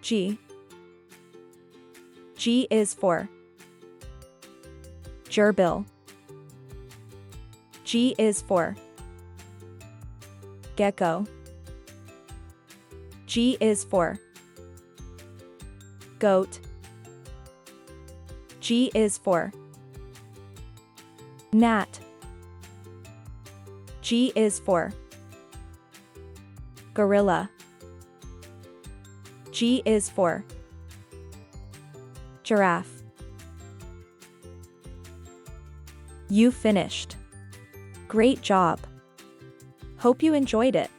G. G is for gerbil. G is for gecko. G is for goat. G is for gnat. G is for gorilla. G is for giraffe. You finished. Great job. Hope you enjoyed it.